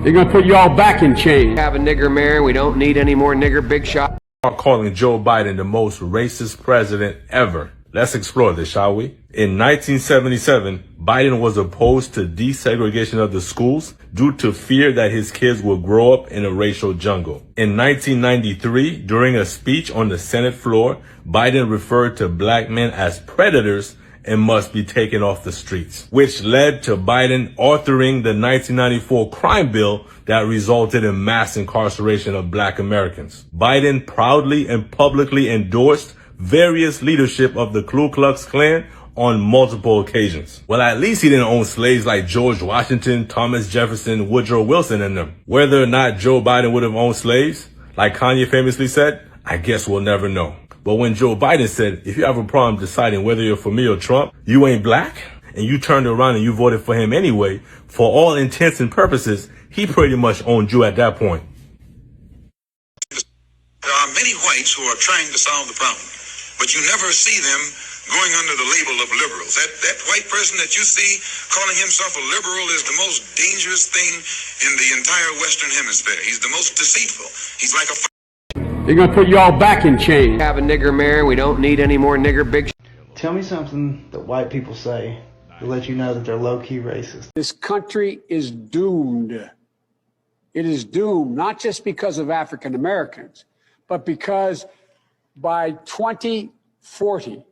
They're gonna put y'all back in chains. Have a nigger mayor. We don't need any more nigger big shot. Calling Joe Biden the most racist president ever. Let's explore this, shall we? In 1977, Biden was opposed to desegregation of the schools due to fear that his kids would grow up in a racial jungle. In 1993, during a speech on the Senate floor, Biden referred to black men as predators and must be taken off the streets, which led to Biden authoring the 1994 crime bill that resulted in mass incarceration of black Americans. Biden proudly and publicly endorsed various leadership of the Ku Klux Klan on multiple occasions. Well, at least he didn't own slaves like George Washington, Thomas Jefferson, Woodrow Wilson and them. Whether or not Joe Biden would have owned slaves, like Kanye famously said, I guess we'll never know. But when Joe Biden said, if you have a problem deciding whether you're for me or Trump, you ain't black, and you turned around and you voted for him anyway, for all intents and purposes, he pretty much owned you at that point. There are many whites who are trying to solve the problem, but you never see them going under the label of liberals. That white person that you see calling himself a liberal is the most dangerous thing in the entire Western Hemisphere. He's the most deceitful. He's like a... They're gonna put y'all back in chains. Have a nigger mayor. We don't need any more nigger big. Tell me something that white people say to let you know that they're low-key racist. This country is doomed. It is doomed, not just because of African Americans, but because by 2040,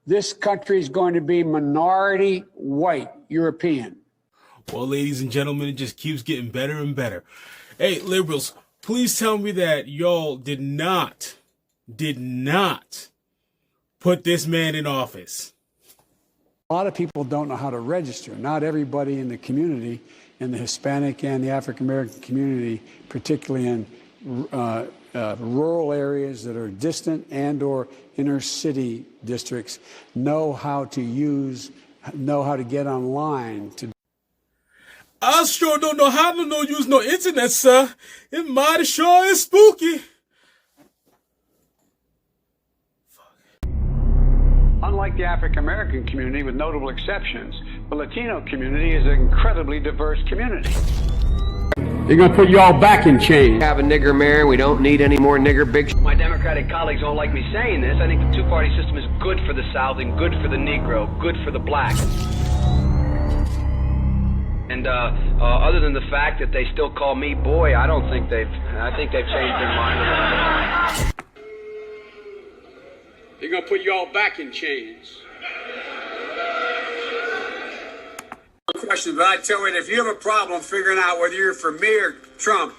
this country is going to be minority white European. Well, ladies and gentlemen, it just keeps getting better and better. Hey, liberals, please tell me that y'all did not put this man in office. A lot of people don't know how to register. Not everybody in the community, in the Hispanic and the African American community, particularly in rural areas that are distant and or inner city districts, know how to get online to. I sure don't know how to use no internet, sir. It mighty sure is spooky. Unlike the African American community, with notable exceptions, the Latino community is an incredibly diverse community. They're gonna put y'all back in chains. Have a nigger mayor. We don't need any more nigger big. My Democratic colleagues don't like me saying this. I think the two-party system is good for the South and good for the Negro, good for the black. And other than the fact that they still call me boy, I think they've changed their mind a little bit. They're gonna put y'all back in chains. Question, but I tell you, if you have a problem figuring out whether you're for me or Trump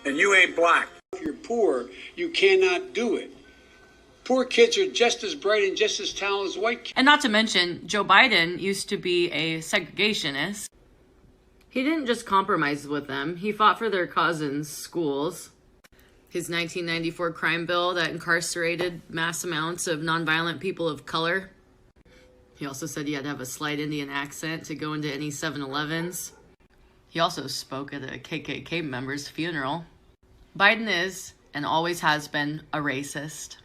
and you ain't black, if you're poor, you cannot do it. Poor kids are just as bright and just as talented as white kids. And not to mention, Joe Biden used to be a segregationist. He didn't just compromise with them. He fought for their cousins' schools. His 1994 crime bill that incarcerated mass amounts of nonviolent people of color. He also said you had to have a slight Indian accent to go into any 7-Elevens. He also spoke at a KKK member's funeral. Biden is, and always has been, a racist.